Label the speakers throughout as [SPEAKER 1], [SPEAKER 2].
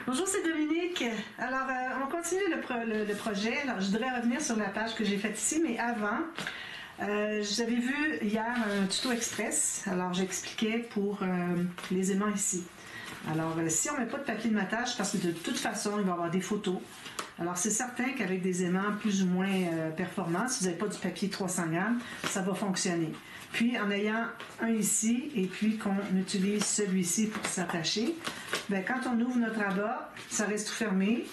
[SPEAKER 1] Bonjour, c'est Dominique. Alors, on continue le projet. Alors, je voudrais revenir sur la page que j'ai faite ici, mais avant, j'avais vu hier un tuto express. Alors, j'expliquais pour les aimants ici. Alors, si on ne met pas de papier de matage, parce que de toute façon, il va y avoir des photos. Alors, c'est certain qu'avec des aimants plus ou moins performants, si vous n'avez pas du papier 300 grammes, ça va fonctionner. Puis, en ayant un ici, et puis qu'on utilise celui-ci pour s'attacher, bien, quand on ouvre notre abat, ça reste tout fermé.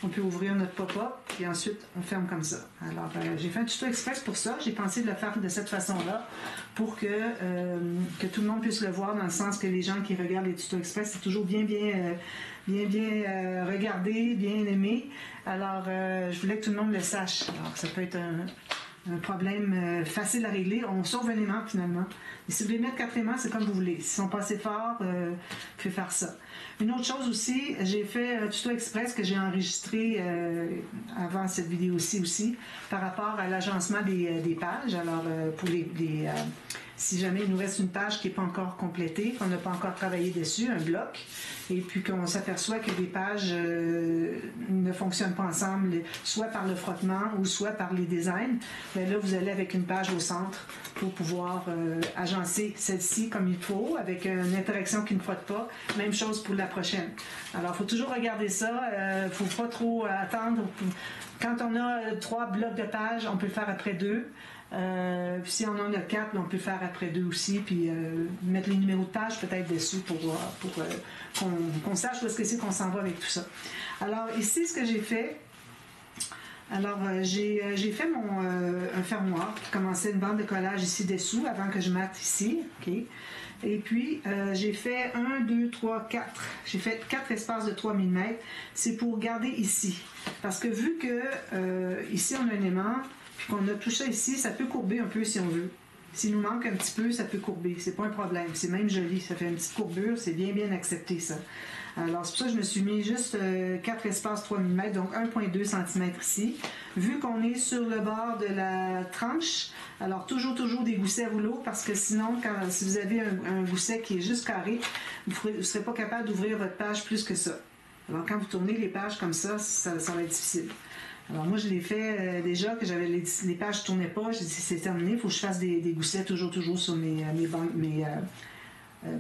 [SPEAKER 1] On peut ouvrir notre pop-up, puis ensuite, on ferme comme ça. Alors, j'ai fait un tuto express pour ça. J'ai pensé de le faire de cette façon-là pour que tout le monde puisse le voir, dans le sens que les gens qui regardent les tutos express, c'est toujours bien regardé, bien aimé. Alors, je voulais que tout le monde le sache. Alors, ça peut être un problème facile à régler. On sauve un aimant, finalement. Et si vous voulez mettre 4 aimants, c'est comme vous voulez. S'ils sont pas assez forts, vous pouvez faire ça. Une autre chose aussi, j'ai fait un tuto express que j'ai enregistré avant cette vidéo-ci aussi, par rapport à l'agencement des pages. Alors, pour si jamais il nous reste une page qui n'est pas encore complétée, qu'on n'a pas encore travaillé dessus, un bloc, et puis qu'on s'aperçoit que des pages ne fonctionnent pas ensemble, soit par le frottement ou soit par les designs, bien là, vous allez avec une page au centre pour pouvoir agencer celle-ci comme il faut, avec une interaction qui ne frotte pas. Même chose pour la prochaine. Alors, il faut toujours regarder ça. Il ne faut pas trop attendre. Quand on a 3 blocs de pages, on peut le faire après 2. Si on en a 4, on peut le faire après 2 aussi, puis mettre les numéros de page peut-être dessus pour qu'on sache où est-ce que c'est qu'on s'en va avec tout ça. Alors ici, ce que j'ai fait, alors j'ai fait un fermoir qui commençait une bande de collage ici dessous avant que je mette ici, ok. Et puis j'ai fait 1, 2, 3, 4. J'ai fait 4 espaces de 3 mm. C'est pour garder ici. Parce que vu que ici on a un aimant, puis qu'on a tout ça ici, ça peut courber un peu si on veut. S'il nous manque un petit peu, ça peut courber. C'est pas un problème. C'est même joli. Ça fait une petite courbure. C'est bien accepté, ça. Alors, c'est pour ça que je me suis mis juste 4 espaces 3 mm, donc 1,2 cm ici. Vu qu'on est sur le bord de la tranche, alors toujours des goussets à rouleau, parce que sinon, si vous avez un gousset qui est juste carré, vous ne serez pas capable d'ouvrir votre page plus que ça. Alors, quand vous tournez les pages comme ça, ça va être difficile. Alors moi, je l'ai fait déjà, que j'avais les pages ne tournaient pas. J'ai dit, c'est terminé, il faut que je fasse des goussets toujours sur mes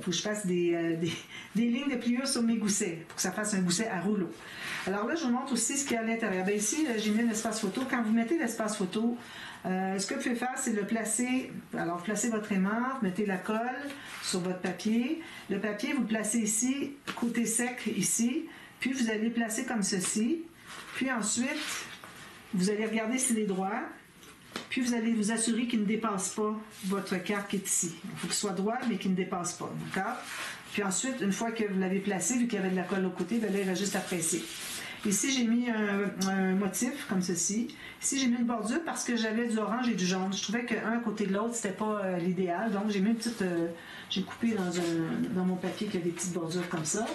[SPEAKER 1] faut que je fasse des lignes de pliure sur mes goussets, pour que ça fasse un gousset à rouleau. Alors là, je vous montre aussi ce qu'il y a à l'intérieur. Bien ici, j'ai mis un espace photo. Quand vous mettez l'espace photo, ce que vous pouvez faire, c'est le placer. Alors, vous placez votre aimant, vous mettez la colle sur votre papier. Le papier, vous le placez ici, côté sec, ici. Puis, vous allez le placer comme ceci. Puis ensuite, vous allez regarder s'il est droit, puis vous allez vous assurer qu'il ne dépasse pas votre carte qui est ici. Il faut qu'il soit droit, mais qu'il ne dépasse pas, d'accord? Puis ensuite, une fois que vous l'avez placé, vu qu'il y avait de la colle au côté, bien là, il va juste à presser. Ici, j'ai mis un motif comme ceci. Ici, j'ai mis une bordure parce que j'avais du orange et du jaune. Je trouvais qu'un côté de l'autre, c'était pas l'idéal. Donc, j'ai mis une petite... j'ai coupé dans mon papier qu'il y a des petites bordures comme ça.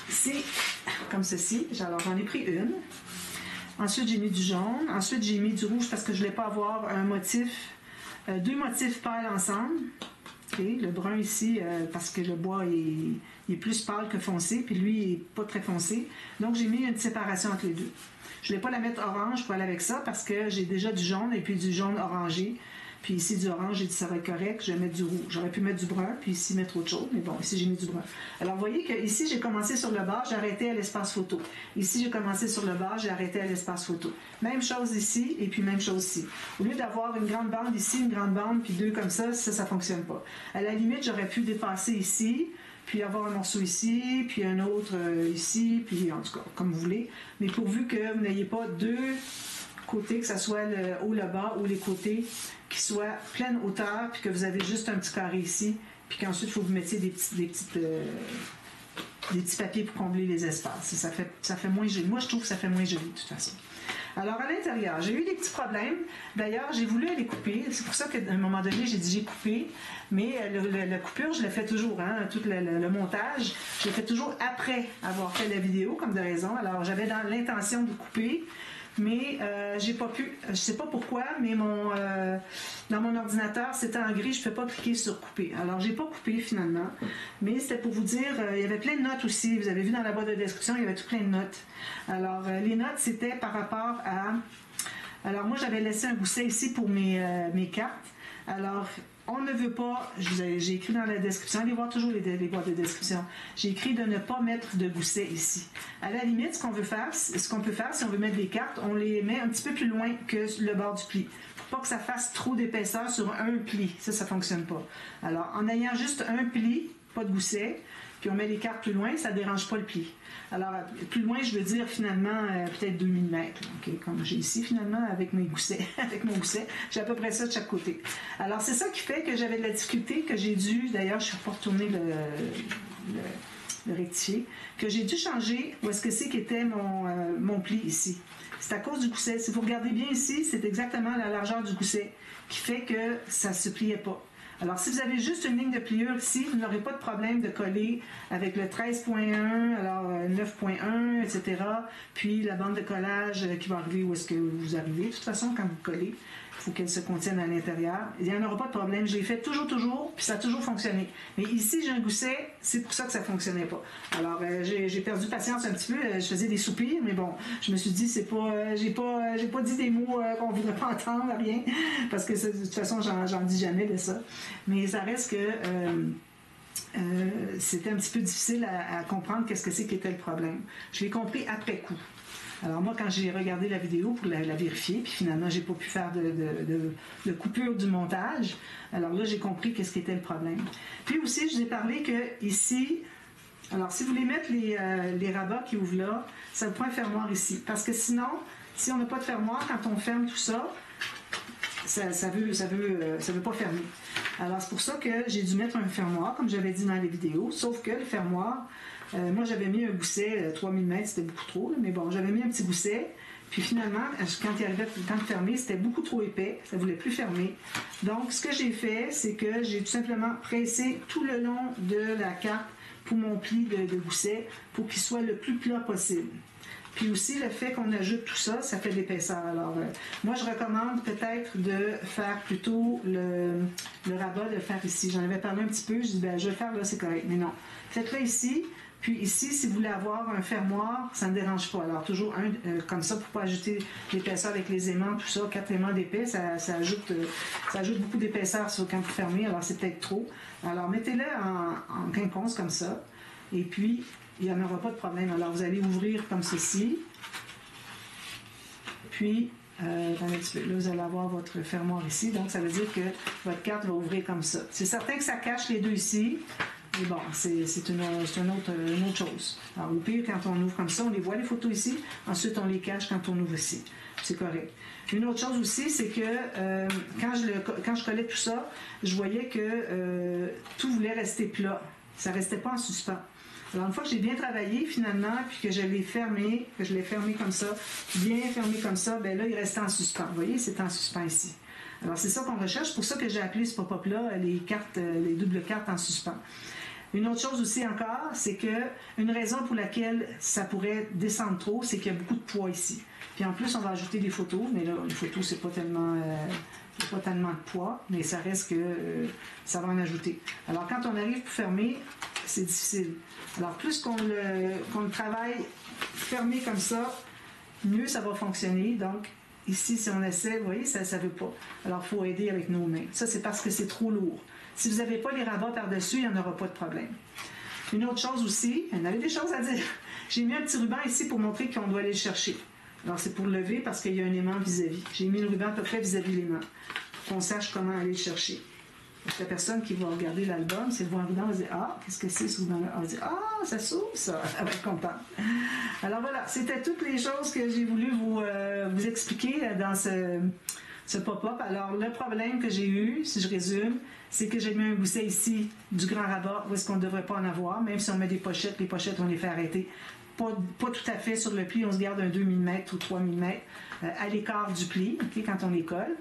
[SPEAKER 1] Ici, comme ceci. Alors, j'en ai pris une. Ensuite, j'ai mis du jaune. Ensuite, j'ai mis du rouge parce que je ne voulais pas avoir un motif, 2 motifs pâles ensemble. Okay. Le brun ici, parce que le bois est plus pâle que foncé, puis lui, il n'est pas très foncé. Donc, j'ai mis une séparation entre les deux. Je ne voulais pas la mettre orange pour aller avec ça parce que j'ai déjà du jaune et puis du jaune orangé. Puis ici, du orange, j'ai dit ça va être correct, je vais mettre du rouge. J'aurais pu mettre du brun, puis ici mettre autre chose, mais bon, ici j'ai mis du brun. Alors, vous voyez qu'ici, j'ai commencé sur le bas, j'ai arrêté à l'espace photo. Ici, j'ai commencé sur le bas, j'ai arrêté à l'espace photo. Même chose ici, et puis même chose ici. Au lieu d'avoir une grande bande ici, une grande bande, puis 2 comme ça ne fonctionne pas. À la limite, j'aurais pu dépasser ici, puis avoir un morceau ici, puis un autre ici, puis en tout cas, comme vous voulez. Mais pourvu que vous n'ayez pas 2 côtés, que ce soit le haut, le bas ou les côtés, qui soient pleine hauteur, puis que vous avez juste un petit carré ici, puis qu'ensuite, il faut que vous mettiez des petits papiers pour combler les espaces. Ça fait moins joli. Moi, je trouve que ça fait moins joli, de toute façon. Alors, à l'intérieur, j'ai eu des petits problèmes. D'ailleurs, j'ai voulu aller couper. C'est pour ça qu'à un moment donné, j'ai dit j'ai coupé. Mais la coupure, je l'ai fait toujours. Hein, tout le montage, je l'ai fait toujours après avoir fait la vidéo, comme de raison. Alors, j'avais dans l'intention de couper. mais j'ai pas pu. Je sais pas pourquoi, mais dans mon ordinateur, c'était en gris, je ne peux pas cliquer sur couper. Alors, j'ai pas coupé finalement, mais c'était pour vous dire, il y avait plein de notes aussi. Vous avez vu dans la boîte de description, il y avait tout plein de notes. Alors, les notes, c'était par rapport à... Alors, moi, j'avais laissé un gousset ici pour mes cartes. Alors, on ne veut pas, j'ai écrit dans la description, allez voir toujours les boîtes de description, j'ai écrit de ne pas mettre de gousset ici. À la limite, ce qu'on peut faire, si on veut mettre des cartes, on les met un petit peu plus loin que le bord du pli. Pour pas que ça fasse trop d'épaisseur sur un pli. Ça ne fonctionne pas. Alors, en ayant juste un pli, pas de gousset, puis on met les cartes plus loin, ça ne dérange pas le pli. Alors, plus loin, je veux dire finalement peut-être 2 mm. Okay? Comme j'ai ici finalement avec mes goussets, avec mon gousset, j'ai à peu près ça de chaque côté. Alors, c'est ça qui fait que j'avais de la difficulté, que j'ai dû, d'ailleurs, je ne suis pas retournée le rectifier, que j'ai dû changer où est-ce que c'est qu'était mon pli ici. C'est à cause du gousset. Si vous regardez bien ici, c'est exactement la largeur du gousset qui fait que ça ne se pliait pas. Alors, si vous avez juste une ligne de pliure ici, vous n'aurez pas de problème de coller avec le 13.1, alors 9.1, etc. Puis la bande de collage qui va arriver où est-ce que vous arrivez. De toute façon, quand vous collez, il faut qu'elle se contienne à l'intérieur. Il n'y en aura pas de problème. Je l'ai fait toujours, puis ça a toujours fonctionné. Mais ici, j'ai un gousset, c'est pour ça que ça ne fonctionnait pas. Alors, j'ai perdu patience un petit peu. Je faisais des soupirs, mais bon, je me suis dit, c'est pas, j'ai pas dit des mots qu'on ne voudrait pas entendre, rien, parce que de toute façon, j'en dis jamais de ça. Mais ça reste que c'était un petit peu difficile à comprendre qu'est-ce que c'est qui était le problème. Je l'ai compris après coup. Alors moi, quand j'ai regardé la vidéo pour la vérifier, puis finalement, j'ai pas pu faire de coupure du montage, alors là, j'ai compris qu'est-ce qui était le problème. Puis aussi, je vous ai parlé que ici, alors si vous voulez mettre les rabats qui ouvrent là, ça vous prend un fermoir ici. Parce que sinon, si on n'a pas de fermoir, quand on ferme tout ça, ça veut pas fermer. Alors c'est pour ça que j'ai dû mettre un fermoir, comme j'avais dit dans les vidéos, sauf que le fermoir, moi j'avais mis un gousset, 3 mm, c'était beaucoup trop, mais bon, j'avais mis un petit gousset, puis finalement, quand il arrivait le temps de fermer, c'était beaucoup trop épais, ça ne voulait plus fermer. Donc ce que j'ai fait, c'est que j'ai tout simplement pressé tout le long de la carte pour mon pli de gousset, pour qu'il soit le plus plat possible. Puis aussi, le fait qu'on ajoute tout ça, ça fait de l'épaisseur. Alors, moi, je recommande peut-être de faire plutôt le rabat, de le faire ici. J'en avais parlé un petit peu, je dis, ben, je vais le faire là, c'est correct. Mais non. Faites-le ici. Puis ici, si vous voulez avoir un fermoir, ça ne dérange pas. Alors, toujours un comme ça, pour ne pas ajouter l'épaisseur avec les aimants, tout ça, 4 aimants d'épais, ça ajoute beaucoup d'épaisseur quand vous fermez. Alors, c'est peut-être trop. Alors, mettez-le en quinconce comme ça. Et puis, il n'y en aura pas de problème. Alors, vous allez ouvrir comme ceci. Puis, là, vous allez avoir votre fermoir ici. Donc, ça veut dire que votre carte va ouvrir comme ça. C'est certain que ça cache les deux ici. Mais bon, c'est une autre chose. Alors, au pire, quand on ouvre comme ça, on les voit, les photos ici. Ensuite, on les cache quand on ouvre ici. C'est correct. Une autre chose aussi, c'est que quand je collais tout ça, je voyais que tout voulait rester plat. Ça ne restait pas en suspens. Alors, une fois que j'ai bien travaillé, finalement, puis que je l'ai fermé comme ça, bien fermé comme ça, bien là, il restait en suspens. Vous voyez, c'est en suspens ici. Alors, c'est ça qu'on recherche. C'est pour ça que j'ai appelé ce pop-up-là les doubles cartes en suspens. Une autre chose aussi encore, c'est que une raison pour laquelle ça pourrait descendre trop, c'est qu'il y a beaucoup de poids ici. Puis en plus, on va ajouter des photos, mais là, les photos, c'est pas tellement de poids, mais ça reste que ça va en ajouter. Alors, quand on arrive pour fermer, c'est difficile. Alors, plus qu'on le travaille fermé comme ça, mieux ça va fonctionner. Donc, ici, si on essaie, vous voyez, ça ne veut pas. Alors, il faut aider avec nos mains. Ça, c'est parce que c'est trop lourd. Si vous n'avez pas les rabats par-dessus, il n'y en aura pas de problème. Une autre chose aussi, il y en avait des choses à dire. J'ai mis un petit ruban ici pour montrer qu'on doit aller le chercher. Alors, c'est pour lever parce qu'il y a un aimant vis-à-vis. J'ai mis le ruban à peu près vis-à-vis l'aimant pour qu'on sache comment aller le chercher. Donc, la personne qui va regarder l'album, si elle voit un ruban, elle va dire « Ah, qu'est-ce que c'est ce ruban-là? » Elle va dire « Ah, ça s'ouvre, ça! » Elle va être contente. Alors voilà, c'était toutes les choses que j'ai voulu vous expliquer dans ce pop-up. Alors, le problème que j'ai eu, si je résume, c'est que j'ai mis un gousset ici du grand rabat où est-ce qu'on ne devrait pas en avoir, même si on met des pochettes, les pochettes, on les fait arrêter. Pas tout à fait sur le pli, on se garde un 2 mm ou 3 mm à l'écart du pli, okay, quand on les colle.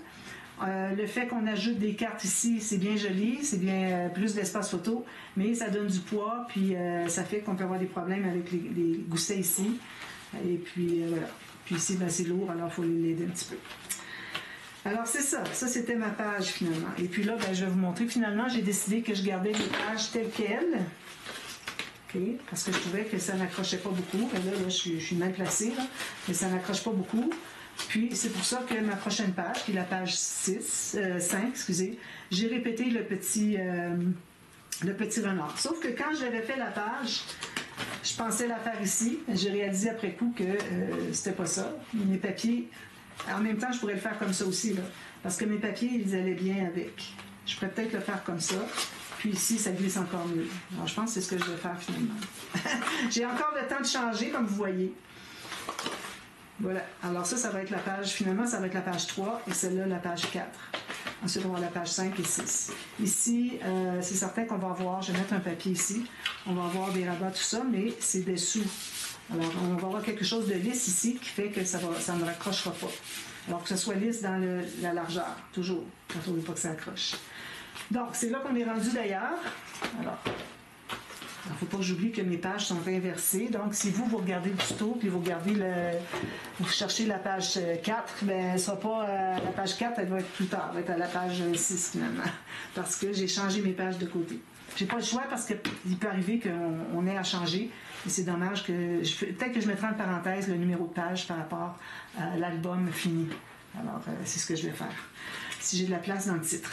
[SPEAKER 1] Le fait qu'on ajoute des cartes ici, c'est bien joli, c'est bien plus d'espace photo, mais ça donne du poids, puis ça fait qu'on peut avoir des problèmes avec les goussets ici. Et puis voilà. Puis ici, ben, c'est lourd, alors il faut l'aider un petit peu. Alors c'est ça, c'était ma page finalement. Et puis là, ben, je vais vous montrer, finalement, j'ai décidé que je gardais les pages telles quelles. OK, parce que je trouvais que ça n'accrochait pas beaucoup. Et là, je suis mal placée, là, mais ça n'accroche pas beaucoup. Puis c'est pour ça que ma prochaine page, qui est la page 5, excusez, j'ai répété le petit renard. Sauf que quand j'avais fait la page, je pensais la faire ici. J'ai réalisé après coup que c'était pas ça. Mes papiers, en même temps, je pourrais le faire comme ça aussi, là, parce que mes papiers, ils allaient bien avec. Je pourrais peut-être le faire comme ça. Puis ici, ça glisse encore mieux. Alors, je pense que c'est ce que je vais faire finalement. J'ai encore le temps de changer, comme vous voyez. Voilà. Alors ça va être la page, finalement, ça va être la page 3 et celle-là, la page 4. Ensuite, on va la page 5 et 6. Ici, c'est certain qu'on va avoir, je vais mettre un papier ici, on va avoir des rabats, tout ça, mais c'est dessous. Alors, on va avoir quelque chose de lisse ici qui fait que ça ne raccrochera pas. Alors que ce soit lisse dans la largeur, toujours, quand on ne veut pas que ça accroche. Donc, c'est là qu'on est rendu d'ailleurs. Alors, il ne faut pas que j'oublie que mes pages sont inversées. Donc, si vous regardez le tuto, puis vous cherchez la page 4, bien, elle ne sera pas la page 4, elle va être plus tard, elle va être à la page 6 finalement, parce que j'ai changé mes pages de côté. J'ai pas le choix parce qu'il peut arriver qu'on ait à changer, et c'est dommage que... Peut-être que je mettrai en parenthèse le numéro de page par rapport à l'album fini. Alors, c'est ce que je vais faire, si j'ai de la place dans le titre.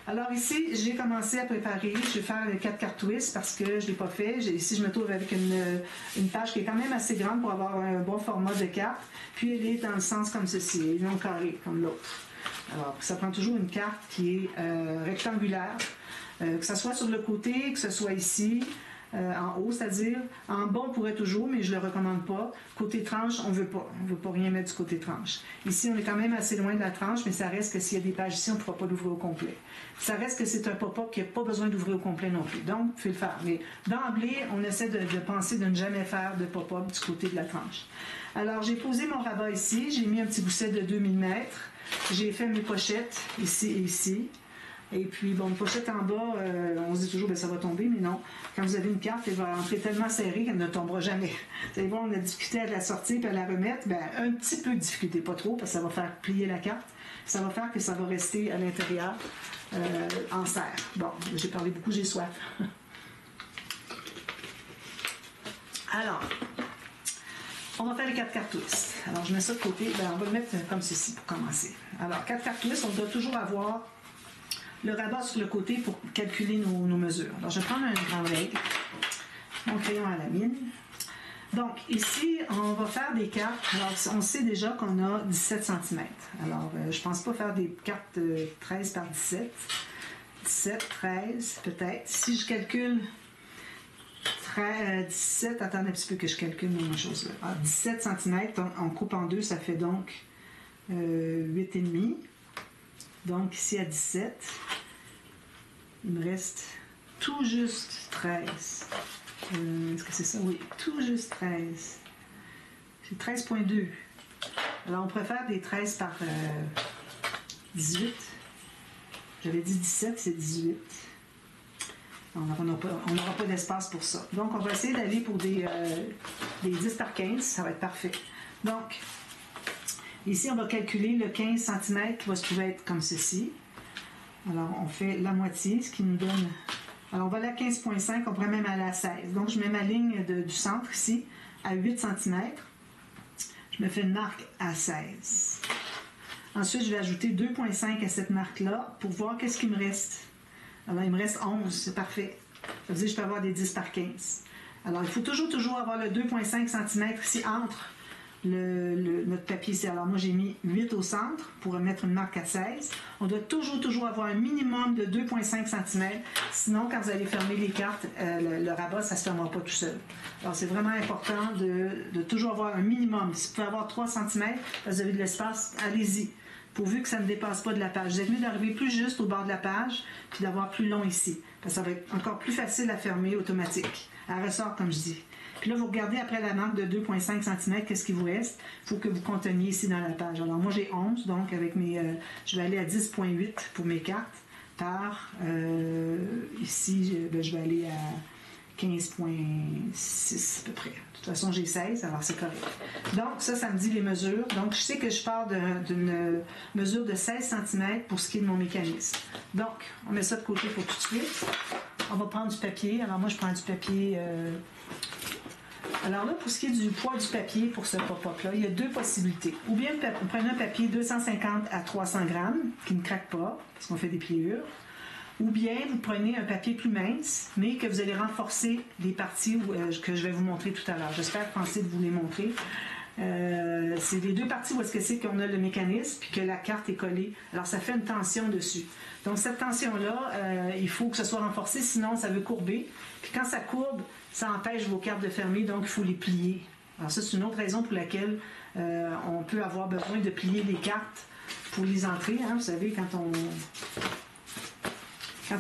[SPEAKER 1] Alors ici, j'ai commencé à préparer, je vais faire les 4 cartes twist parce que je ne l'ai pas fait. Ici, je me trouve avec une page qui est quand même assez grande pour avoir un bon format de carte. Puis elle est dans le sens comme ceci, et non carré comme l'autre. Alors, ça prend toujours une carte qui est rectangulaire, que ce soit sur le côté, que ce soit ici, en haut, c'est-à-dire en bas on pourrait toujours, mais je ne le recommande pas. Côté tranche, on ne veut pas. On ne veut pas rien mettre du côté tranche. Ici, on est quand même assez loin de la tranche, mais ça reste que s'il y a des pages ici, on ne pourra pas l'ouvrir au complet. Ça reste que c'est un pop-up qui n'a pas besoin d'ouvrir au complet non plus. Donc, il faut le faire. Mais d'emblée, on essaie de penser de ne jamais faire de pop-up du côté de la tranche. Alors, j'ai posé mon rabat ici. J'ai mis un petit gousset de 2 mm. J'ai fait mes pochettes ici et ici. Et puis, bon, une pochette en bas, on se dit toujours, ben, ça va tomber, mais non. Quand vous avez une carte, elle va entrer tellement serrée qu'elle ne tombera jamais. Vous allez voir, on a difficulté à la sortir et à la remettre. Ben, un petit peu de difficulté, pas trop, parce que ça va faire plier la carte. Ça va faire que ça va rester à l'intérieur en serre. Bon, j'ai parlé beaucoup, j'ai soif. Alors, on va faire les 4 cartes twist. Alors, je mets ça de côté. Ben, on va le mettre comme ceci pour commencer. Alors, 4 cartes twist, on doit toujours avoir le rabat sur le côté pour calculer nos mesures. Alors, je vais prendre un grand règle, mon crayon à la mine. Donc, ici, on va faire des cartes. Alors, on sait déjà qu'on a 17 cm. Alors, je ne pense pas faire des cartes 13 par 17. 17, 13, peut-être. Si je calcule 17, attendez un petit peu que je calcule mes choses là. 17 cm, on coupe en deux, ça fait donc 8,5. Donc, ici à 17, il me reste tout juste 13. Est-ce que c'est ça? Oui, tout juste 13. C'est 13,2. Alors, on préfère des 13 par 18. J'avais dit 17, c'est 18. On n'aura pas d'espace pour ça. Donc, on va essayer d'aller pour des 10 par 15. Ça va être parfait. Donc, ici, on va calculer le 15 cm qui va se trouver être comme ceci. Alors, on fait la moitié, ce qui nous donne... Alors, on va aller à 15,5, on pourrait même aller à 16. Donc, je mets ma ligne du centre ici à 8 cm. Je me fais une marque à 16. Ensuite, je vais ajouter 2,5 à cette marque-là pour voir qu'est-ce qu'il me reste. Alors, il me reste 11, c'est parfait. Ça veut dire que je peux avoir des 10 par 15. Alors, il faut toujours avoir le 2,5 cm ici entre notre papier ici. Alors, moi, j'ai mis 8 au centre pour mettre une marque à 16. On doit toujours avoir un minimum de 2,5 cm. Sinon, quand vous allez fermer les cartes, le rabat, ça ne se fermera pas tout seul. Alors, c'est vraiment important de toujours avoir un minimum. Si vous pouvez avoir 3 cm, vous avez de l'espace, allez-y. Pourvu que ça ne dépasse pas de la page. Vous êtes mieux d'arriver plus juste au bord de la page, puis d'avoir plus long ici. Parce que ça va être encore plus facile à fermer automatique. Elle ressort, comme je dis. Puis là, vous regardez après la marque de 2,5 cm, qu'est-ce qui vous reste? Il faut que vous conteniez ici dans la page. Alors, moi, j'ai 11, donc avec je vais aller à 10,8 pour mes cartes. Par, ici, je vais aller à 15,6 à peu près. De toute façon, j'ai 16, alors c'est correct. Donc, ça me dit les mesures. Donc, je sais que je pars d'une mesure de 16 cm pour ce qui est de mon mécanisme. Donc, on met ça de côté pour tout de suite. On va prendre du papier. Alors, moi, je prends du papier... Alors là, pour ce qui est du poids du papier pour ce pop-up-là, il y a deux possibilités. Ou bien vous prenez un papier 250 à 300 grammes, qui ne craque pas, parce qu'on fait des pliures. Ou bien vous prenez un papier plus mince, mais que vous allez renforcer les parties que je vais vous montrer tout à l'heure. J'espère penser de vous les montrer. C'est les deux parties où est-ce que c'est qu'on a le mécanisme puis que la carte est collée. Alors ça fait une tension dessus. Donc cette tension-là, il faut que ce soit renforcé, sinon ça veut courber. Puis quand ça courbe, ça empêche vos cartes de fermer, donc il faut les plier. Alors ça, c'est une autre raison pour laquelle on peut avoir besoin de plier les cartes pour les entrées. Hein. Vous savez, quand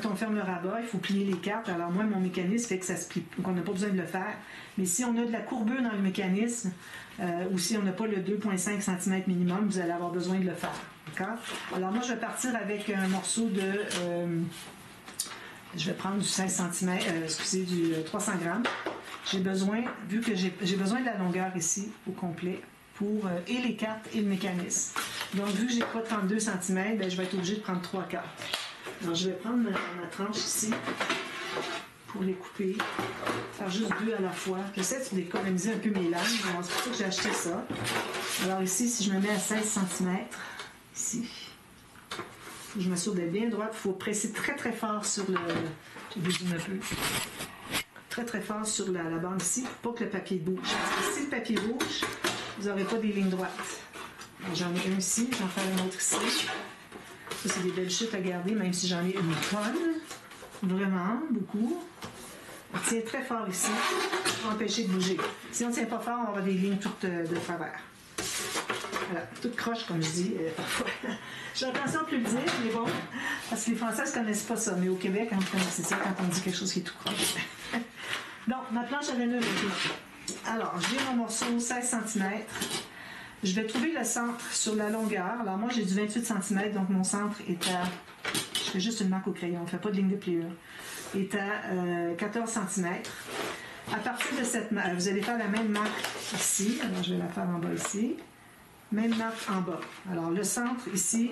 [SPEAKER 1] on ferme le rabat, il faut plier les cartes. Alors moi, mon mécanisme fait que ça se plie, donc on n'a pas besoin de le faire. Mais si on a de la courbure dans le mécanisme, ou si on n'a pas le 2,5 cm minimum, vous allez avoir besoin de le faire. D'accord? Alors moi, je vais partir avec un morceau de... je vais prendre du 16 cm, du 300 grammes. J'ai besoin, vu que j'ai besoin de la longueur ici, au complet, pour et les cartes et le mécanisme. Donc, vu que j'ai pas 32 cm, je vais être obligée de prendre 3 cartes. Alors, je vais prendre ma tranche ici pour les couper. Faire juste 2 à la fois. J'essaie d'économiser un peu mes lames. C'est pour ça que j'ai acheté ça. Alors ici, si je me mets à 16 cm, ici, je m'assure d'être bien droite. Il faut presser très très fort sur le... Je dézoome un peu. Très très fort sur la bande ici pour pas que le papier bouge. Parce que si le papier bouge, vous n'aurez pas des lignes droites. J'en ai un ici, j'en fais un autre ici. Ça, c'est des belles chutes à garder, même si j'en ai une tonne. Vraiment, beaucoup. On tient très fort ici pour empêcher de bouger. Si on ne tient pas fort, on va avoir des lignes toutes de travers. Voilà, toutes croches, comme je dis, parfois. J'ai l'impression de plus le dire, mais bon, parce que les Français ne connaissent pas ça. Mais au Québec, c'est ça quand on dit quelque chose qui est tout croche. Donc, ma planche à laineux est là. Alors, j'ai mon morceau 16 cm. Je vais trouver le centre sur la longueur. Alors, moi, j'ai du 28 cm, donc mon centre est à... Je fais juste une marque au crayon, on ne fait pas de ligne de pliure. Est à 14 cm. À partir de cette marque, vous allez faire la même marque ici. Alors, je vais la faire en bas ici. Même marque en bas. Alors, le centre ici,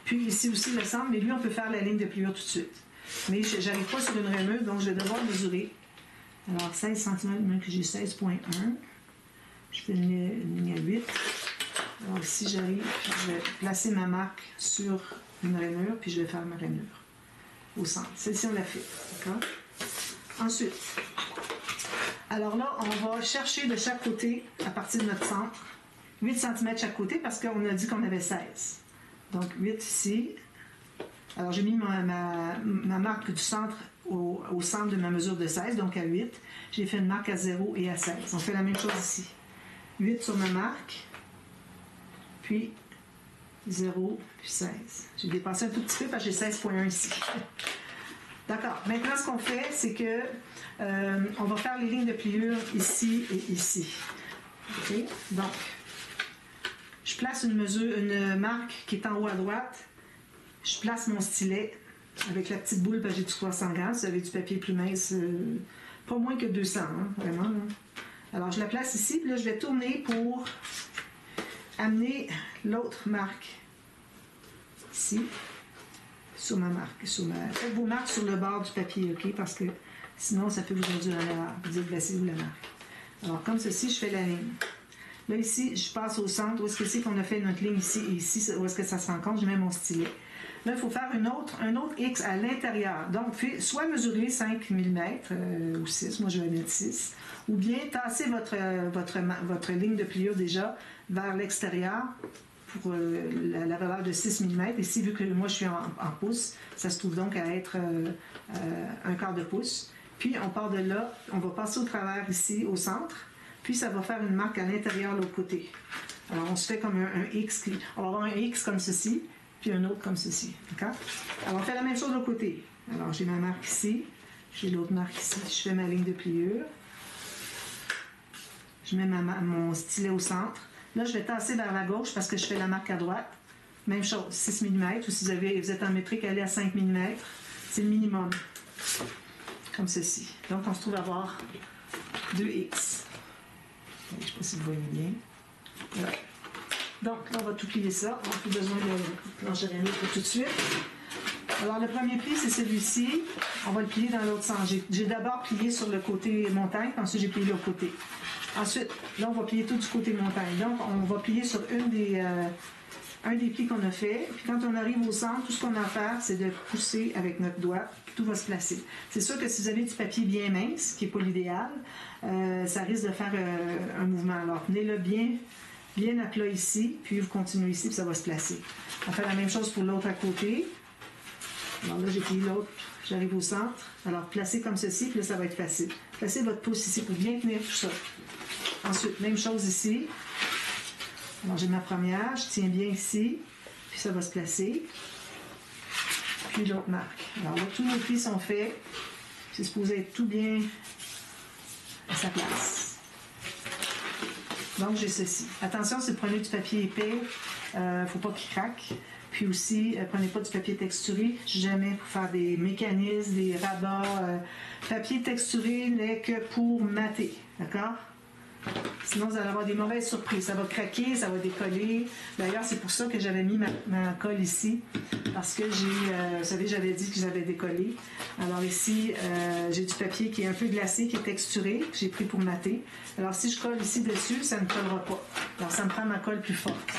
[SPEAKER 1] puis ici aussi le centre, mais lui, on peut faire la ligne de pliure tout de suite. Mais je n'arrive pas sur une rémeuse, donc je vais devoir mesurer. Alors, 16 cm, même que j'ai 16,1. Je fais une ligne à 8. Alors, ici, j'arrive, je vais placer ma marque sur une rainure, puis je vais faire ma rainure au centre. Celle-ci, on l'a fait. D'accord? Ensuite, alors là, on va chercher de chaque côté, à partir de notre centre, 8 cm chaque côté, parce qu'on a dit qu'on avait 16. Donc, 8 ici. Alors, j'ai mis ma marque du centre au centre de ma mesure de 16, donc à 8. J'ai fait une marque à 0 et à 16. On fait la même chose ici. 8 sur ma marque, puis 0, puis 16. J'ai dépassé un tout petit peu parce que j'ai 16,1 ici. D'accord. Maintenant, ce qu'on fait, c'est que on va faire les lignes de pliure ici et ici. OK? Donc, je place une marque qui est en haut à droite. Je place mon stylet avec la petite boule, parce que j'ai du 300 grammes. Si vous avez du papier plus mince, pas moins que 200, hein, vraiment. Là. Alors, je la place ici. Puis là, je vais tourner pour amener l'autre marque ici, sur ma marque. Faites vos marques sur le bord du papier, OK? Parce que sinon, ça peut vous induire en erreur. Vous dites, placez-vous la marque. Alors, comme ceci, je fais la ligne. Là, ici, je passe au centre. Où est-ce que c'est qu'on a fait notre ligne ici et ici? Où est-ce que ça se rencontre? Je mets mon stylet. Là, il faut faire un autre X à l'intérieur. Donc, soit mesurer 5 mm ou 6, moi je vais mettre 6, ou bien tasser votre ligne de pliure déjà vers l'extérieur pour la valeur de 6 mm. Ici, vu que moi je suis en pouces, ça se trouve donc à être un quart de pouce. Puis, on part de là, on va passer au travers ici, au centre, puis ça va faire une marque à l'intérieur de l'autre côté. Alors, on se fait comme un X. On va avoir un X comme ceci, puis un autre comme ceci. D'accord? Alors, on fait la même chose de l'autre côté. Alors, j'ai ma marque ici, j'ai l'autre marque ici, je fais ma ligne de pliure. Je mets mon stylet au centre. Là, je vais tasser vers la gauche parce que je fais la marque à droite. Même chose, 6 mm, ou si vous êtes en métrique, allez à 5 mm. C'est le minimum. comme ceci. Donc, on se trouve à avoir 2X. Je ne sais pas si vous voyez bien. Voilà. Donc, là, on va tout plier ça. On n'a plus besoin de plancher à pour tout de suite. Alors, le premier pli, c'est celui-ci. On va le plier dans l'autre sens. J'ai d'abord plié sur le côté montagne, puis ensuite j'ai plié l'autre côté. Ensuite, là, on va plier tout du côté montagne. Donc, on va plier sur un des plis qu'on a fait. Puis quand on arrive au centre, tout ce qu'on a à faire, c'est de pousser avec notre doigt. Tout va se placer. C'est sûr que si vous avez du papier bien mince, qui n'est pas l'idéal, ça risque de faire un mouvement. Alors, tenez-le bien à plat ici, puis vous continuez ici, puis ça va se placer. On fait la même chose pour l'autre à côté. Alors là, j'ai plié l'autre, j'arrive au centre. Alors, placez comme ceci, puis là, ça va être facile. Placez votre pouce ici pour bien tenir tout ça. Ensuite, même chose ici. Alors, j'ai ma première, je tiens bien ici, puis ça va se placer. Puis l'autre marque. Alors là, tous nos plis sont faits. C'est supposé être tout bien à sa place. Donc, j'ai ceci. Attention, si vous prenez du papier épais, il ne faut pas qu'il craque. Puis aussi, prenez pas du papier texturé, jamais pour faire des mécanismes, des rabats. Papier texturé n'est que pour mater, d'accord? Sinon, vous allez avoir des mauvaises surprises. Ça va craquer, ça va décoller. D'ailleurs, c'est pour ça que j'avais mis ma colle ici, parce que vous savez, j'avais dit que j'avais décollé. Alors ici, j'ai du papier qui est un peu glacé, qui est texturé, que j'ai pris pour mater. Alors si je colle ici dessus, ça ne collera pas. Alors ça me prend ma colle plus forte.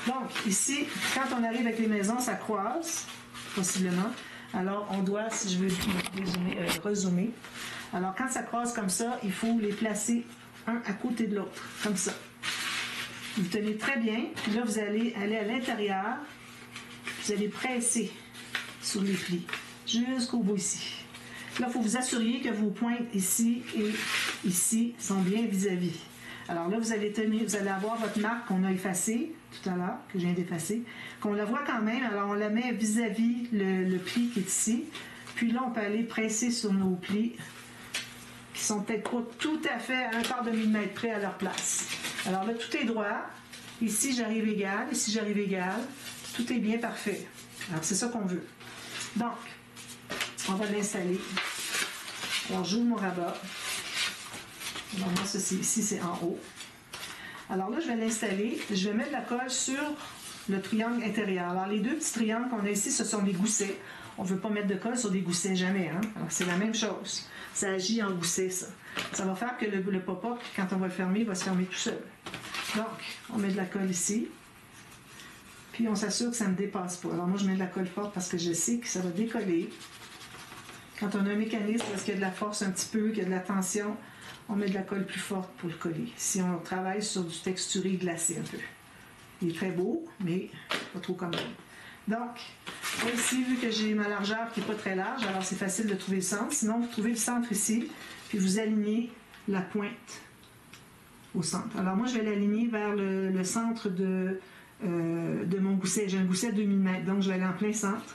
[SPEAKER 1] Donc, ici, quand on arrive avec les maisons, ça croise, possiblement. Alors, on doit, si je veux rezoomer. Alors, quand ça croise comme ça, il faut les placer un à côté de l'autre, comme ça. Vous tenez très bien, puis là, vous allez aller à l'intérieur, vous allez presser sur les plis, jusqu'au bout ici. Là, il faut vous assurer que vos pointes ici et ici sont bien vis-à-vis. Alors là, vous allez avoir votre marque qu'on a effacée tout à l'heure, que je viens d'effacer, qu'on la voit quand même. Alors, on la met vis-à-vis le pli qui est ici. Puis là, on peut aller presser sur nos plis qui sont peut-être pas tout à fait à 1/4 de millimètre près à leur place. Alors là, tout est droit. Ici, j'arrive égal. Ici, j'arrive égal. Tout est bien parfait. Alors, c'est ça qu'on veut. Donc, on va l'installer. Alors, j'ouvre mon rabat. Alors, moi, ceci ici, c'est en haut. Alors là, je vais l'installer. Je vais mettre la colle sur le triangle intérieur. Alors, les deux petits triangles qu'on a ici, ce sont des goussets. On ne veut pas mettre de colle sur des goussets, jamais. Hein? Alors, c'est la même chose. Ça agit en gousset, ça. Ça va faire que le pop-up, quand on va le fermer, il va se fermer tout seul. Donc, on met de la colle ici. Puis, on s'assure que ça ne me dépasse pas. Alors, moi, je mets de la colle forte parce que je sais que ça va décoller. Quand on a un mécanisme, parce qu'il y a de la force un petit peu, qu'il y a de la tension, on met de la colle plus forte pour le coller. Si on travaille sur du texturé glacé un peu. Il est très beau, mais pas trop comme même. Donc, ici, vu que j'ai ma largeur qui n'est pas très large, alors c'est facile de trouver le centre. Sinon, vous trouvez le centre ici, puis vous alignez la pointe au centre. Alors moi, je vais l'aligner vers le centre de mon gousset. J'ai un gousset à 2 mm, donc je vais aller en plein centre.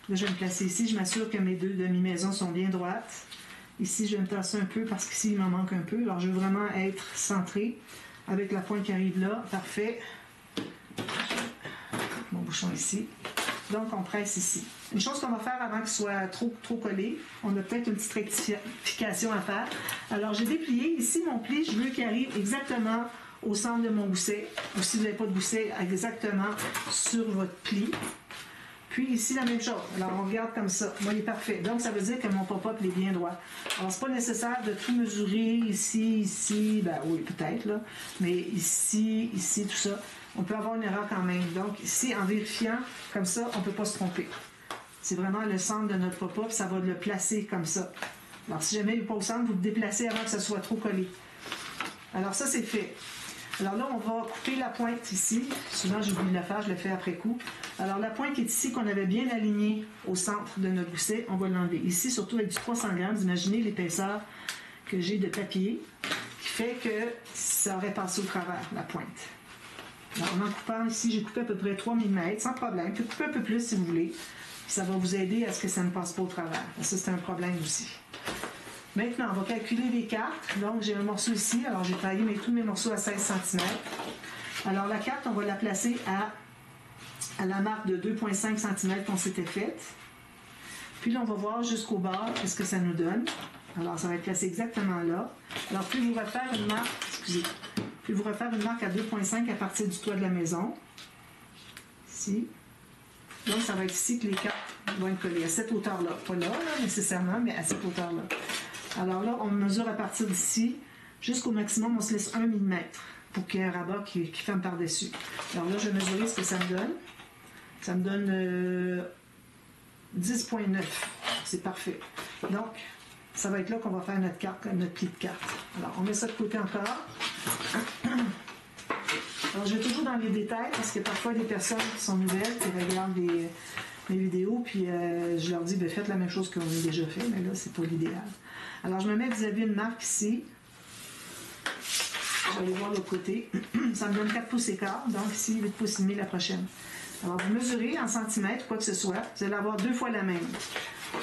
[SPEAKER 1] Là, je vais me placer ici. Je m'assure que mes deux demi-maisons sont bien droites. Ici, je vais me tasser un peu parce qu'ici, il m'en manque un peu. Alors, je veux vraiment être centré avec la pointe qui arrive là. Parfait. Mon bouchon ici. Donc, on presse ici. Une chose qu'on va faire avant qu'il soit trop collé, on a peut-être une petite rectification à faire. Alors, j'ai déplié. Ici, mon pli, je veux qu'il arrive exactement au centre de mon gousset. Ou si vous n'avez pas de gousset, exactement sur votre pli. Puis ici, la même chose. Alors, on regarde comme ça. Moi, il est parfait. Donc, ça veut dire que mon pop-up est bien droit. Alors, c'est pas nécessaire de tout mesurer ici. Ben oui, peut-être, là. Mais ici, tout ça. On peut avoir une erreur quand même. Donc, ici, en vérifiant comme ça, on ne peut pas se tromper. C'est vraiment le centre de notre pop-up. Ça va le placer comme ça. Alors, si jamais il n'est pas au centre, vous le déplacez avant que ça soit trop collé. Alors, ça, c'est fait. Alors là, on va couper la pointe ici. Souvent, j'oublie de la faire, je le fais après coup. Alors, la pointe qui est ici, qu'on avait bien alignée au centre de notre gousset, on va l'enlever. Ici, surtout avec du 300 grammes, vous imaginez l'épaisseur que j'ai de papier, qui fait que ça aurait passé au travers, la pointe. Alors, en coupant ici, j'ai coupé à peu près 3 mm, sans problème. Vous pouvez couper un peu plus si vous voulez. Ça va vous aider à ce que ça ne passe pas au travers. Ça, c'est un problème aussi. Maintenant, on va calculer les cartes. Donc, j'ai un morceau ici. Alors, j'ai taillé tous mes morceaux à 16 cm. Alors, la carte, on va la placer à la marque de 2,5 cm qu'on s'était faite. Puis là, on va voir jusqu'au bord qu'est-ce que ça nous donne. Alors, ça va être placé exactement là. Alors, puis vous refaire une marque, excusez, puis vous refaire une marque à 2,5 à partir du toit de la maison. Ici. Donc, ça va être ici que les cartes vont être collées, à cette hauteur-là. Pas là, nécessairement, mais à cette hauteur-là. Alors là, on mesure à partir d'ici jusqu'au maximum, on se laisse 1 mm pour qu'il y ait un rabat qui ferme par-dessus. Alors là, je vais mesurer ce que ça me donne. Ça me donne 10,9. C'est parfait. Donc, ça va être là qu'on va faire notre carte, notre pli de carte. Alors, on met ça de côté encore. Alors, je vais toujours dans les détails parce que parfois, des personnes qui sont nouvelles, qui regardent mes vidéos, puis je leur dis, ben, faites la même chose qu'on a déjà fait, mais là, c'est pas l'idéal. Alors, je me mets vis-à-vis une marque ici. Je vais aller voir l'autre côté. Ça me donne 4 pouces et quart, donc ici, 8 pouces et demi la prochaine. Alors, vous mesurez en centimètres, quoi que ce soit, vous allez avoir 2 fois la même.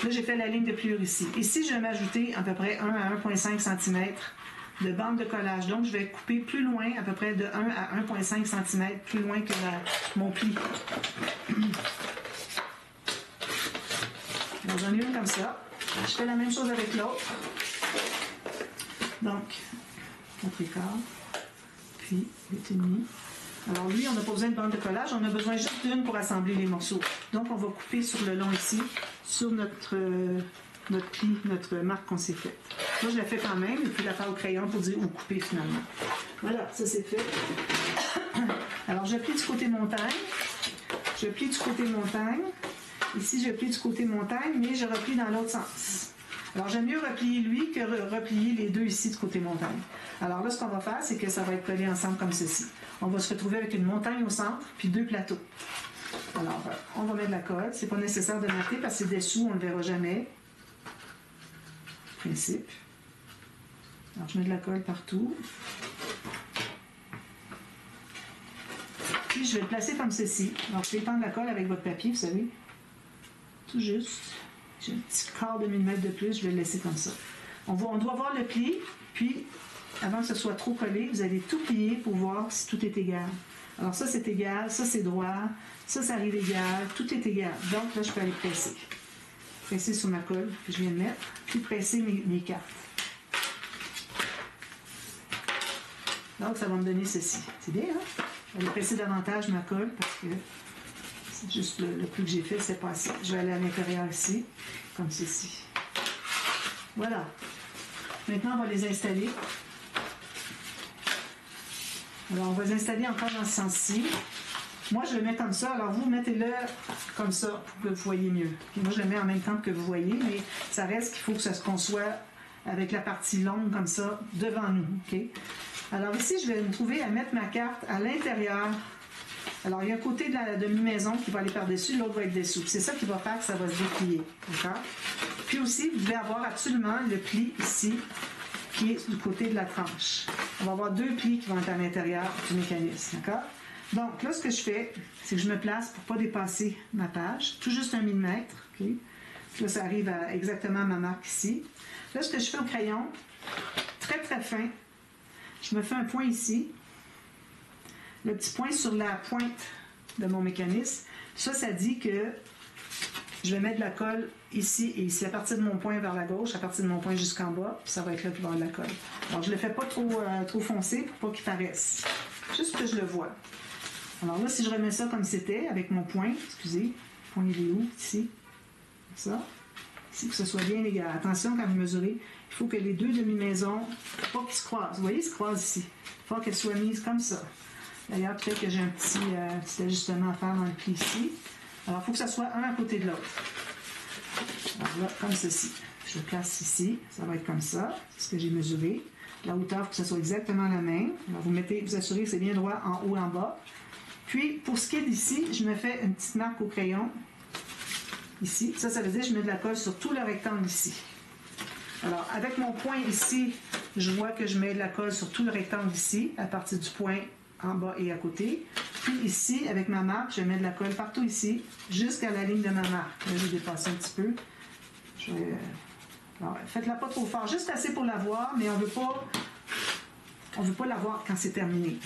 [SPEAKER 1] Là, j'ai fait la ligne de pliure ici. Ici, je vais m'ajouter à peu près 1 à 1,5 cm de bande de collage. Donc, je vais couper plus loin, à peu près de 1 à 1,5 cm, plus loin que mon pli. Alors, j'en ai une comme ça. Je fais la même chose avec l'autre. Donc, 4 écarts, puis 8,5. Alors lui, on n'a pas besoin de bande de collage, on a besoin juste d'une pour assembler les morceaux. Donc, on va couper sur le long ici, sur notre pli, notre marque qu'on s'est faite. Moi, je la fais quand même, et puis la faire au crayon pour dire où couper finalement. Voilà, ça c'est fait. Alors, je plie du côté montagne. Je plie du côté montagne. Ici, je plie du côté montagne, mais je replie dans l'autre sens. Alors, j'aime mieux replier lui que replier les deux ici du côté montagne. Alors là, ce qu'on va faire, c'est que ça va être collé ensemble comme ceci. On va se retrouver avec une montagne au centre, puis 2 plateaux. Alors, on va mettre de la colle. C'est pas nécessaire de marquer parce que c'est dessous, on ne le verra jamais. Principe. Alors, je mets de la colle partout. Puis, je vais le placer comme ceci. Alors, je vais étendre la colle avec votre papier, vous savez. Tout juste. J'ai un petit quart de millimètre de plus, je vais le laisser comme ça. On doit voir le pli, puis avant que ce soit trop collé, vous allez tout plier pour voir si tout est égal. Alors ça, c'est égal, ça, c'est droit, ça arrive égal, tout est égal. Donc là, je peux aller presser. Presser sur ma colle que je viens de mettre, puis presser mes cartes. Donc, ça va me donner ceci. C'est bien, hein? Je vais aller presser davantage ma colle parce que c'est juste le plus que j'ai fait, c'est pas assez. Je vais aller à l'intérieur ici, comme ceci. Voilà. Maintenant, on va les installer. Alors, on va les installer encore dans ce sens-ci. Moi, je le mets comme ça. Alors, vous, mettez-le comme ça pour que vous voyez mieux. Puis moi, je le mets en même temps que vous voyez, mais ça reste qu'il faut qu'on soit avec la partie longue comme ça devant nous. Okay? Alors, ici, je vais me trouver à mettre ma carte à l'intérieur. Alors, il y a un côté de la demi-maison qui va aller par-dessus, l'autre va être dessous. C'est ça qui va faire que ça va se déplier. D'accord? Puis aussi, vous devez avoir absolument le pli ici, qui est du côté de la tranche. On va avoir 2 plis qui vont être à l'intérieur du mécanisme. D'accord? Donc, là, ce que je fais, c'est que je me place pour ne pas dépasser ma page, tout juste 1 mm. Okay? Là, ça arrive à exactement ma marque ici. Là, ce que je fais au crayon, très, très fin, je me fais un point ici. Le petit point sur la pointe de mon mécanisme, ça dit que je vais mettre de la colle ici et ici, à partir de mon point vers la gauche, à partir de mon point jusqu'en bas, puis ça va être là qu'il va y avoir de la colle. Alors, je ne le fais pas trop foncé pour pas qu'il paraisse. Juste que je le vois. Alors là, si je remets ça comme c'était, avec mon point, excusez, point il est où? Ici. Ça. Ici, que ce soit bien égal. Attention, quand vous mesurez, il faut que les deux demi-maisons, pas qu'ils se croisent. Vous voyez, ils se croisent ici. Il faut qu'elles soient mises comme ça. D'ailleurs, peut-être que j'ai un petit ajustement à faire dans le pli ici. Alors, il faut que ça soit un à côté de l'autre. Alors là, comme ceci. Je le place ici. Ça va être comme ça. C'est ce que j'ai mesuré. La hauteur, il faut que ça soit exactement la même. Alors, vous assurez que c'est bien droit en haut et en bas. Puis, pour ce qui est d'ici, je me fais une petite marque au crayon. Ici. Ça veut dire que je mets de la colle sur tout le rectangle ici. Alors, avec mon point ici, je vois que je mets de la colle sur tout le rectangle ici, à partir du point en bas et à côté. Puis ici, avec ma marque, je mets de la colle partout ici, jusqu'à la ligne de ma marque. Là, j'ai dépassé un petit peu. Alors, faites-la pas trop fort, juste assez pour la voir, mais on veut pas la voir quand c'est terminé.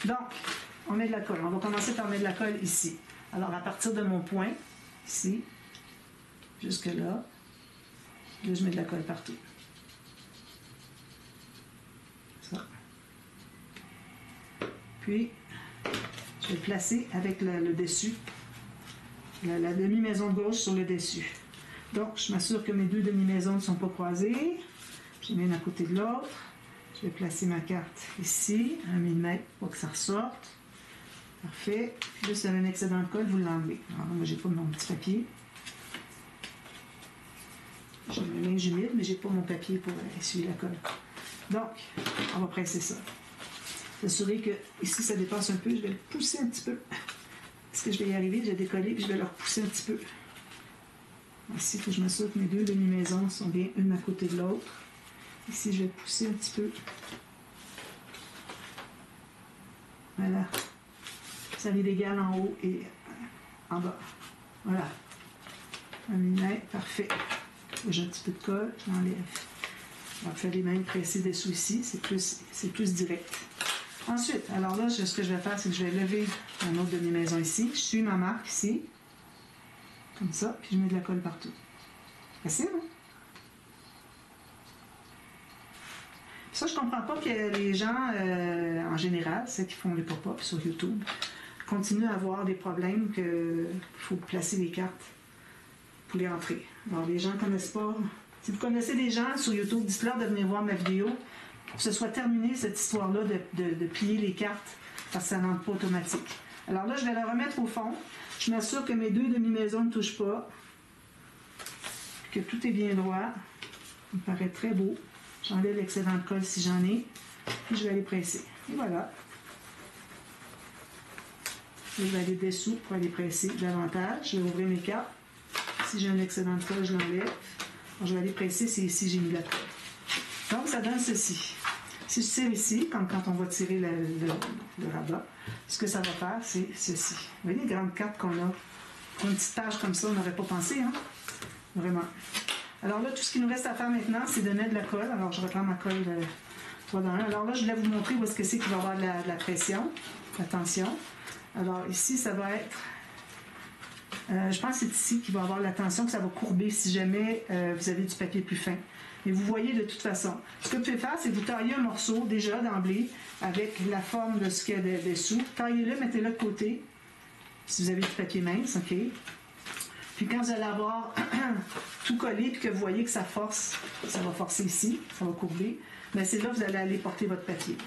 [SPEAKER 1] Donc, on met de la colle. On va commencer par mettre de la colle ici. Alors, à partir de mon point, ici, jusque là. Là, je mets de la colle partout. Ça. Puis, je vais le placer avec le dessus, la demi-maison gauche sur le dessus. Donc, je m'assure que mes deux demi-maisons ne sont pas croisées. Je les mets l'un à côté de l'autre. Je vais placer ma carte ici, à 1 mm pour que ça ressorte. Parfait. Puis là, si vous avez un excédent de colle, vous l'enlevez. Alors, moi, j'ai pas mon petit papier. J'ai le linge humide, mais j'ai pas mon papier pour essuyer la colle. Donc, on va presser ça. S'assurer que ici, ça dépasse un peu. Je vais le pousser un petit peu. Est-ce que je vais y arriver? Je vais décoller, puis je vais le repousser un petit peu. Ici, il faut que je m'assure que mes deux demi-maisons sont bien une à côté de l'autre. Ici, je vais pousser un petit peu. Voilà. Ça va d'égal en haut et en bas. Voilà. 1 mm, parfait. J'ai un petit peu de colle, je l'enlève. On va faire les mêmes pressés dessous ici, c'est plus direct. Ensuite, alors là, ce que je vais faire, c'est que je vais lever un autre demi-maison ici. Je suis ma marque ici. Comme ça, puis je mets de la colle partout. Facile, hein? Ça, je comprends pas que les gens, en général, ceux qui font les pop-up sur YouTube, continuent à avoir des problèmes qu'il faut placer les cartes pour les rentrer. Alors, les gens ne connaissent pas. Si vous connaissez des gens sur YouTube, dites-leur de venir voir ma vidéo pour que ce soit terminé, cette histoire-là de plier les cartes, parce que ça n'entre pas automatique. Alors là, je vais la remettre au fond. Je m'assure que mes deux demi-maisons ne touchent pas, que tout est bien droit. Ça me paraît très beau. J'enlève l'excédent de colle si j'en ai. Puis je vais aller presser. Et voilà. Je vais aller dessous pour aller presser davantage. Je vais ouvrir mes cartes. Si j'ai un excédent de colle, je l'enlève. Je vais aller presser, c'est ici j'ai mis de la colle. Donc, ça donne ceci. Si je tire ici, comme quand on va tirer le rabat, ce que ça va faire, c'est ceci. Vous voyez les grandes cartes qu'on a? Pour une petite page comme ça, on n'aurait pas pensé, hein? Vraiment. Alors là, tout ce qu'il nous reste à faire maintenant, c'est de mettre de la colle. Alors, je reprends ma colle 3 dans 1. Alors là, je voulais vous montrer où est-ce que c'est qu'il va y avoir de la pression, la tension. Alors ici, ça va être... je pense que c'est ici qu'il va y avoir la tension, que ça va courber si jamais vous avez du papier plus fin. Et vous voyez de toute façon. Ce que vous pouvez faire, c'est que vous taillez un morceau déjà d'emblée avec la forme de ce qu'il y a dessous. Taillez-le, mettez-le de côté. Si vous avez du papier mince, OK? Puis quand vous allez avoir tout collé, puis que vous voyez que ça force, ça va forcer ici, ça va courber, bien c'est là que vous allez aller porter votre papier.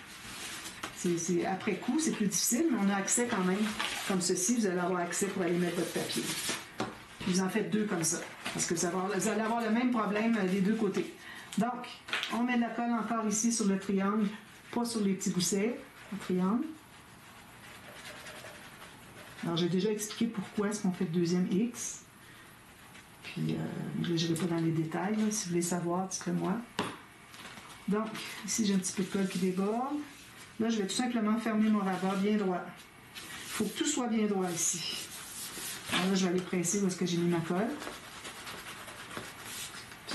[SPEAKER 1] C'est après coup, c'est plus difficile, mais on a accès quand même. Comme ceci, vous allez avoir accès pour aller mettre votre papier. Puis vous en faites deux comme ça, parce que vous allez avoir le même problème des deux côtés. Donc, on met de la colle encore ici sur le triangle, pas sur les petits goussets, le triangle. Alors, j'ai déjà expliqué pourquoi est-ce qu'on fait le deuxième X. Puis, je ne vais pas dans les détails. Là. Si vous voulez savoir, dites-le-moi. Donc, ici, j'ai un petit peu de colle qui déborde. Là, je vais tout simplement fermer mon rabat bien droit. Il faut que tout soit bien droit ici. Alors là, je vais aller presser où est-ce que j'ai mis ma colle.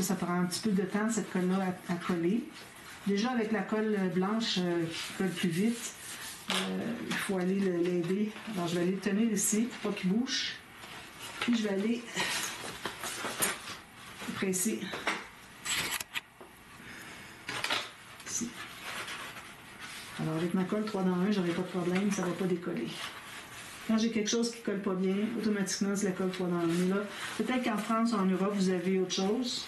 [SPEAKER 1] Ça prend un petit peu de temps, cette colle-là, à coller. Déjà, avec la colle blanche qui colle plus vite, il faut aller l'aider. Alors, je vais aller le tenir ici, pour pas qu'il bouge. Puis, je vais aller presser ici. Alors, avec ma colle 3 dans 1, j'aurai pas de problème, ça ne va pas décoller. Quand j'ai quelque chose qui ne colle pas bien, automatiquement, c'est la colle 3 dans 1. Mais là, peut-être qu'en France ou en Europe, vous avez autre chose.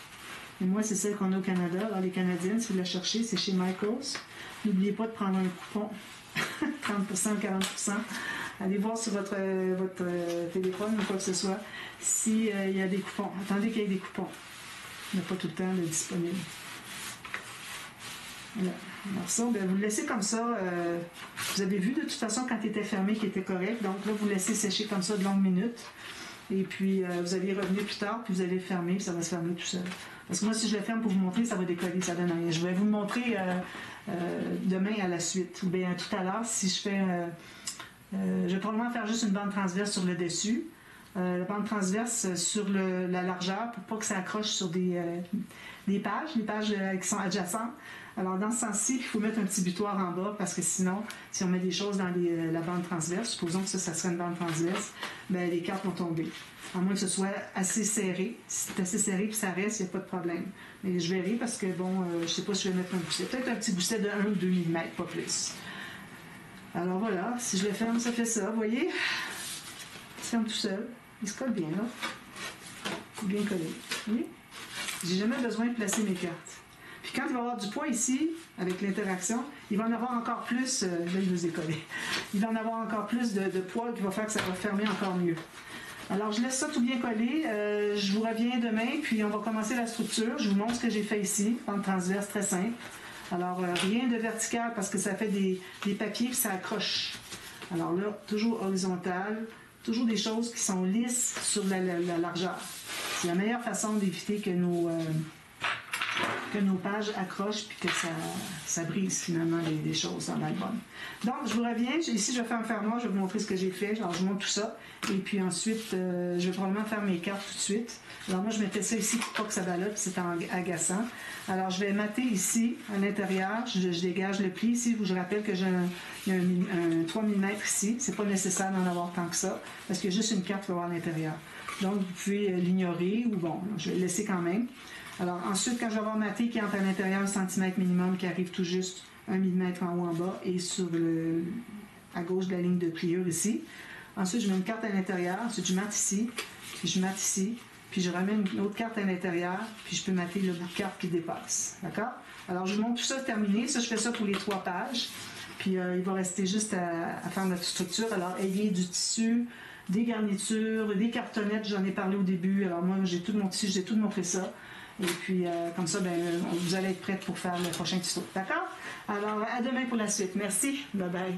[SPEAKER 1] Et moi, c'est celle qu'on a au Canada. Alors, les Canadiennes, si vous la cherchez, c'est chez Michaels. N'oubliez pas de prendre un coupon, 30% ou 40%. Allez voir sur votre téléphone ou quoi que ce soit s'il y a des coupons. Attendez qu'il y ait des coupons. Il n'y a pas tout le temps de disponible. Voilà. Alors ça, bien, vous le laissez comme ça. Vous avez vu de toute façon quand il était fermé qu'il était correct. Donc là, vous le laissez sécher comme ça de longues minutes. Et puis, vous allez revenir plus tard, puis vous allez le fermer, puis ça va se fermer tout seul. Parce que moi, si je le ferme pour vous montrer, ça va décoller, ça donne rien. Je vais vous le montrer demain à la suite. Ou bien tout à l'heure, si je fais... je vais probablement faire juste une bande transverse sur le dessus. la bande transverse sur la largeur pour pas que ça accroche sur des pages, les pages qui sont adjacentes. Alors, dans ce sens-ci, il faut mettre un petit butoir en bas parce que sinon, si on met des choses dans la bande transverse, supposons que ça serait une bande transverse, ben, les cartes vont tomber. À moins que ce soit assez serré. Si c'est assez serré et ça reste, il n'y a pas de problème. Mais je verrai parce que, bon, je ne sais pas si je vais mettre un gousset. Peut-être un petit gousset de 1 ou 2 mm, pas plus. Alors voilà, si je le ferme, ça fait ça, vous voyez? Il se ferme tout seul. Il se colle bien, là. Il est bien collé. Oui? J'ai jamais besoin de placer mes cartes. Puis quand il va y avoir du poids ici, avec l'interaction, il va en avoir encore plus, là il nous est collé, il va en avoir encore plus de poids qui va faire que ça va fermer encore mieux. Alors je laisse ça tout bien collé, je vous reviens demain, puis on va commencer la structure, je vous montre ce que j'ai fait ici, bande transverse très simple. Alors rien de vertical parce que ça fait des papiers puis ça accroche. Alors là, toujours horizontal, toujours des choses qui sont lisses sur la largeur. C'est la meilleure façon d'éviter que nos pages accrochent puis que ça brise finalement des choses dans l'album. Donc, je vous reviens. Ici, je vais faire un fermoir. Je vais vous montrer ce que j'ai fait. Alors, je vous montre tout ça. Et puis ensuite, je vais probablement faire mes cartes tout de suite. Alors, moi, je mettais ça ici pour pas que ça ballotte. C'est agaçant. Alors, je vais mater ici, à l'intérieur. Je dégage le pli. Ici, je rappelle que j'ai un 3 mm ici. C'est pas nécessaire d'en avoir tant que ça parce qu'il y a juste une carte qui va avoir à l'intérieur. Donc, vous pouvez l'ignorer ou bon, je vais le laisser quand même. Alors ensuite, quand je vais avoir ma maté qui entre à l'intérieur 1 cm minimum, qui arrive tout juste 1 mm en haut en bas et sur à gauche de la ligne de pliure ici. Ensuite, je mets une carte à l'intérieur, ensuite je mate ici, puis je mate ici, puis je ramène une autre carte à l'intérieur, puis je peux mater le bout de carte qui dépasse. D'accord? Alors je vous montre tout ça terminé. Ça, je fais ça pour les 3 pages. Puis il va rester juste à faire notre structure. Alors ayez du tissu, des garnitures, des cartonnettes, j'en ai parlé au début. Alors moi, j'ai tout mon tissu, j'ai tout montré ça. Et puis, comme ça, ben, vous allez être prête pour faire le prochain tuto. D'accord? Alors, à demain pour la suite. Merci. Bye bye.